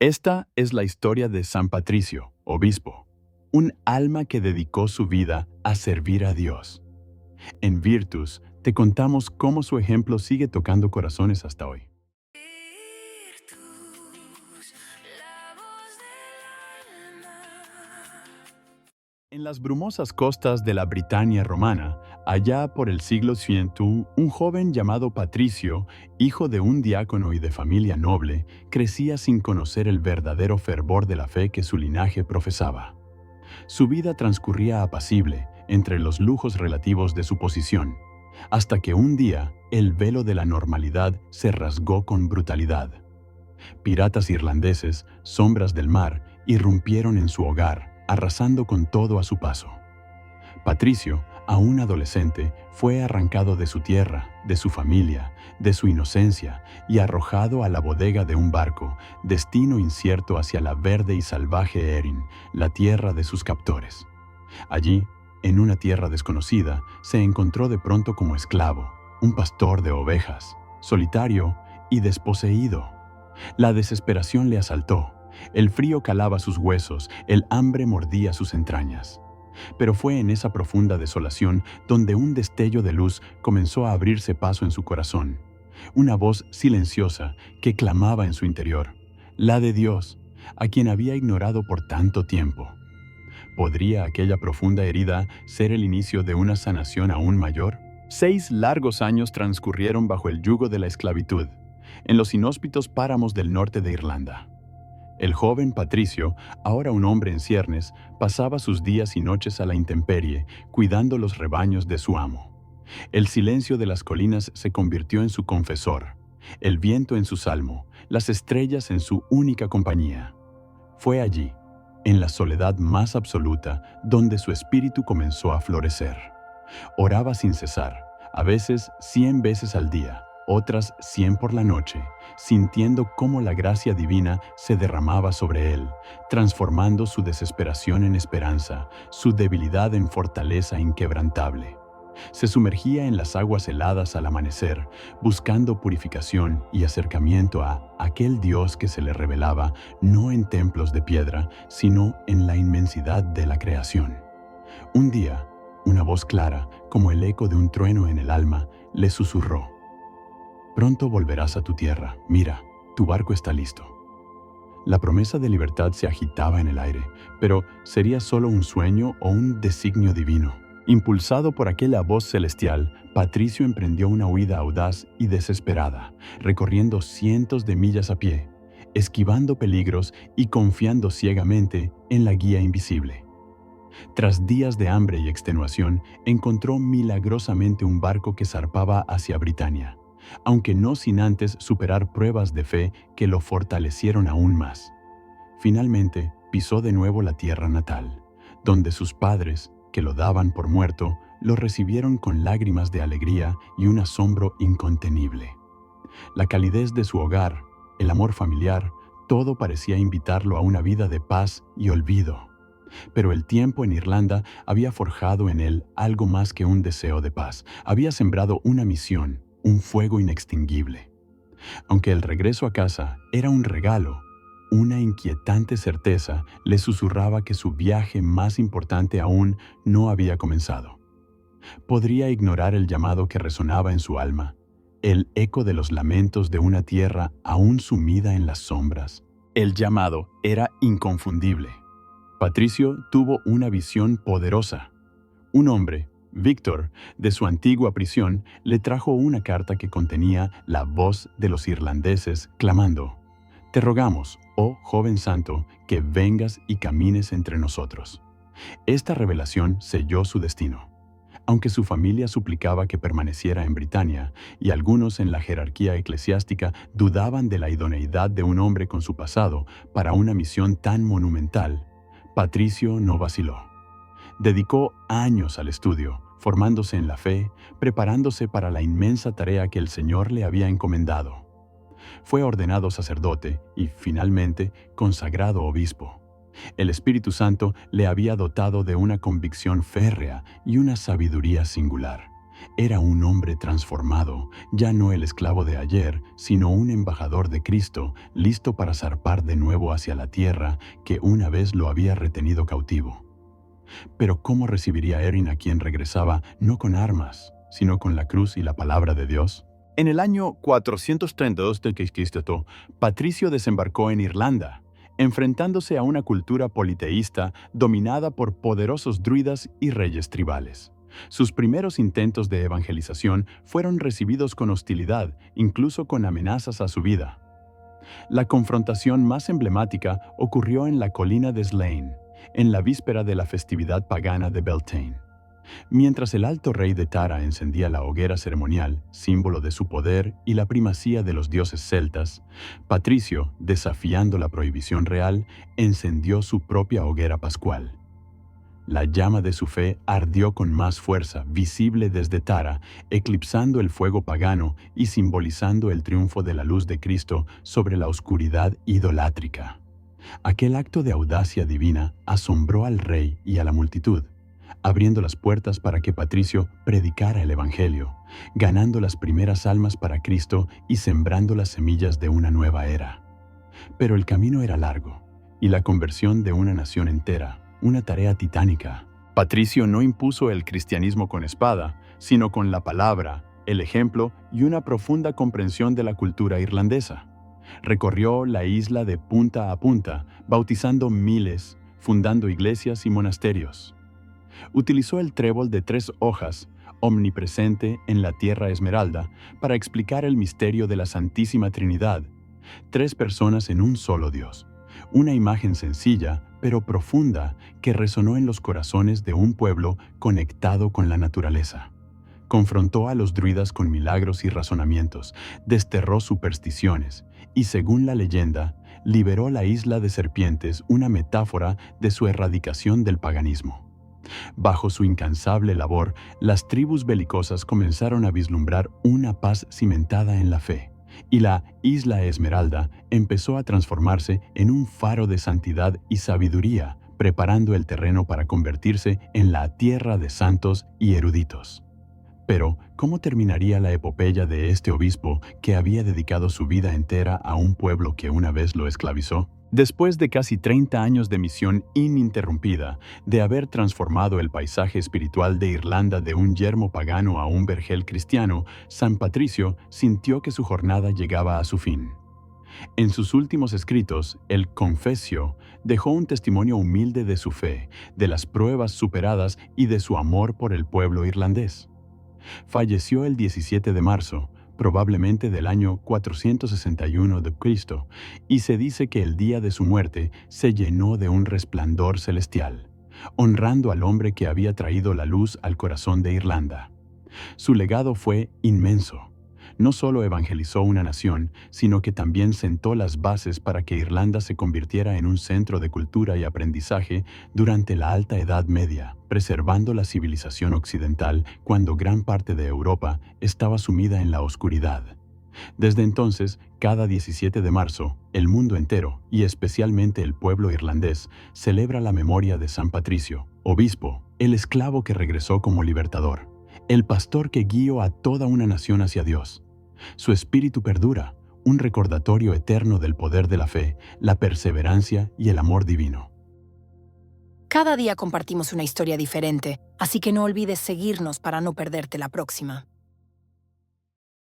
Esta es la historia de San Patricio, obispo, un alma que dedicó su vida a servir a Dios. En Virtus te contamos cómo su ejemplo sigue tocando corazones hasta hoy. Virtus, la voz del alma. En las brumosas costas de la Britania romana, allá por el siglo CI, un joven llamado Patricio, hijo de un diácono y de familia noble, crecía sin conocer el verdadero fervor de la fe que su linaje profesaba. Su vida transcurría apacible entre los lujos relativos de su posición, hasta que un día el velo de la normalidad se rasgó con brutalidad. Piratas irlandeses, sombras del mar, irrumpieron en su hogar, arrasando con todo a su paso. Patricio, aún adolescente, fue arrancado de su tierra, de su familia, de su inocencia y arrojado a la bodega de un barco, destino incierto hacia la verde y salvaje Erin, la tierra de sus captores. Allí, en una tierra desconocida, se encontró de pronto como esclavo, un pastor de ovejas, solitario y desposeído. La desesperación le asaltó, el frío calaba sus huesos, el hambre mordía sus entrañas. Pero fue en esa profunda desolación donde un destello de luz comenzó a abrirse paso en su corazón. Una voz silenciosa que clamaba en su interior, la de Dios, a quien había ignorado por tanto tiempo. ¿Podría aquella profunda herida ser el inicio de una sanación aún mayor? 6 largos años transcurrieron bajo el yugo de la esclavitud, en los inhóspitos páramos del norte de Irlanda. El joven Patricio, ahora un hombre en ciernes, pasaba sus días y noches a la intemperie, cuidando los rebaños de su amo. El silencio de las colinas se convirtió en su confesor, el viento en su salmo, las estrellas en su única compañía. Fue allí, en la soledad más absoluta, donde su espíritu comenzó a florecer. Oraba sin cesar, a veces 100 veces al día, otras 100 por la noche, sintiendo cómo la gracia divina se derramaba sobre él, transformando su desesperación en esperanza, su debilidad en fortaleza inquebrantable. Se sumergía en las aguas heladas al amanecer, buscando purificación y acercamiento a aquel Dios que se le revelaba no en templos de piedra, sino en la inmensidad de la creación. Un día, una voz clara, como el eco de un trueno en el alma, le susurró: «Pronto volverás a tu tierra, mira, tu barco está listo». La promesa de libertad se agitaba en el aire, pero ¿sería solo un sueño o un designio divino? Impulsado por aquella voz celestial, Patricio emprendió una huida audaz y desesperada, recorriendo cientos de millas a pie, esquivando peligros y confiando ciegamente en la guía invisible. Tras días de hambre y extenuación, encontró milagrosamente un barco que zarpaba hacia Britania, aunque no sin antes superar pruebas de fe que lo fortalecieron aún más. Finalmente, pisó de nuevo la tierra natal, donde sus padres, que lo daban por muerto, lo recibieron con lágrimas de alegría y un asombro incontenible. La calidez de su hogar, el amor familiar, todo parecía invitarlo a una vida de paz y olvido. Pero el tiempo en Irlanda había forjado en él algo más que un deseo de paz. Había sembrado una misión, un fuego inextinguible. Aunque el regreso a casa era un regalo, una inquietante certeza le susurraba que su viaje más importante aún no había comenzado. Podría ignorar el llamado que resonaba en su alma, el eco de los lamentos de una tierra aún sumida en las sombras. El llamado era inconfundible. Patricio tuvo una visión poderosa. Un hombre, Víctor, de su antigua prisión, le trajo una carta que contenía la voz de los irlandeses clamando: «Te rogamos, oh joven santo, que vengas y camines entre nosotros». Esta revelación selló su destino. Aunque su familia suplicaba que permaneciera en Britania, y algunos en la jerarquía eclesiástica dudaban de la idoneidad de un hombre con su pasado para una misión tan monumental, Patricio no vaciló. Dedicó años al estudio, formándose en la fe, preparándose para la inmensa tarea que el Señor le había encomendado. Fue ordenado sacerdote y, finalmente, consagrado obispo. El Espíritu Santo le había dotado de una convicción férrea y una sabiduría singular. Era un hombre transformado, ya no el esclavo de ayer, sino un embajador de Cristo, listo para zarpar de nuevo hacia la tierra que una vez lo había retenido cautivo. Pero ¿cómo recibiría Erin a quien regresaba no con armas, sino con la cruz y la palabra de Dios? En el año 432 de Cristo, Patricio desembarcó en Irlanda, enfrentándose a una cultura politeísta dominada por poderosos druidas y reyes tribales. Sus primeros intentos de evangelización fueron recibidos con hostilidad, incluso con amenazas a su vida. La confrontación más emblemática ocurrió en la colina de Slane, en la víspera de la festividad pagana de Beltane. Mientras el alto rey de Tara encendía la hoguera ceremonial, símbolo de su poder y la primacía de los dioses celtas, Patricio, desafiando la prohibición real, encendió su propia hoguera pascual. La llama de su fe ardió con más fuerza, visible desde Tara, eclipsando el fuego pagano y simbolizando el triunfo de la luz de Cristo sobre la oscuridad idolátrica. Aquel acto de audacia divina asombró al rey y a la multitud, abriendo las puertas para que Patricio predicara el Evangelio, ganando las primeras almas para Cristo y sembrando las semillas de una nueva era. Pero el camino era largo, y la conversión de una nación entera, una tarea titánica. Patricio no impuso el cristianismo con espada, sino con la palabra, el ejemplo y una profunda comprensión de la cultura irlandesa. Recorrió la isla de punta a punta, bautizando miles, fundando iglesias y monasterios. Utilizó el trébol de 3 hojas, omnipresente en la tierra esmeralda, para explicar el misterio de la Santísima Trinidad, 3 personas en un solo Dios. Una imagen sencilla, pero profunda, que resonó en los corazones de un pueblo conectado con la naturaleza. Confrontó a los druidas con milagros y razonamientos, desterró supersticiones y, según la leyenda, liberó la isla de serpientes, una metáfora de su erradicación del paganismo. Bajo su incansable labor, las tribus belicosas comenzaron a vislumbrar una paz cimentada en la fe, y la Isla Esmeralda empezó a transformarse en un faro de santidad y sabiduría, preparando el terreno para convertirse en la tierra de santos y eruditos. Pero, ¿cómo terminaría la epopeya de este obispo que había dedicado su vida entera a un pueblo que una vez lo esclavizó? Después de casi 30 años de misión ininterrumpida, de haber transformado el paisaje espiritual de Irlanda de un yermo pagano a un vergel cristiano, San Patricio sintió que su jornada llegaba a su fin. En sus últimos escritos, el Confessio dejó un testimonio humilde de su fe, de las pruebas superadas y de su amor por el pueblo irlandés. Falleció el 17 de marzo, probablemente del año 461 de Cristo, y se dice que el día de su muerte se llenó de un resplandor celestial, honrando al hombre que había traído la luz al corazón de Irlanda. Su legado fue inmenso. No solo evangelizó una nación, sino que también sentó las bases para que Irlanda se convirtiera en un centro de cultura y aprendizaje durante la Alta Edad Media, preservando la civilización occidental cuando gran parte de Europa estaba sumida en la oscuridad. Desde entonces, cada 17 de marzo, el mundo entero, y especialmente el pueblo irlandés, celebra la memoria de San Patricio, obispo, el esclavo que regresó como libertador, el pastor que guió a toda una nación hacia Dios. Su espíritu perdura, un recordatorio eterno del poder de la fe, la perseverancia y el amor divino. Cada día compartimos una historia diferente, así que no olvides seguirnos para no perderte la próxima.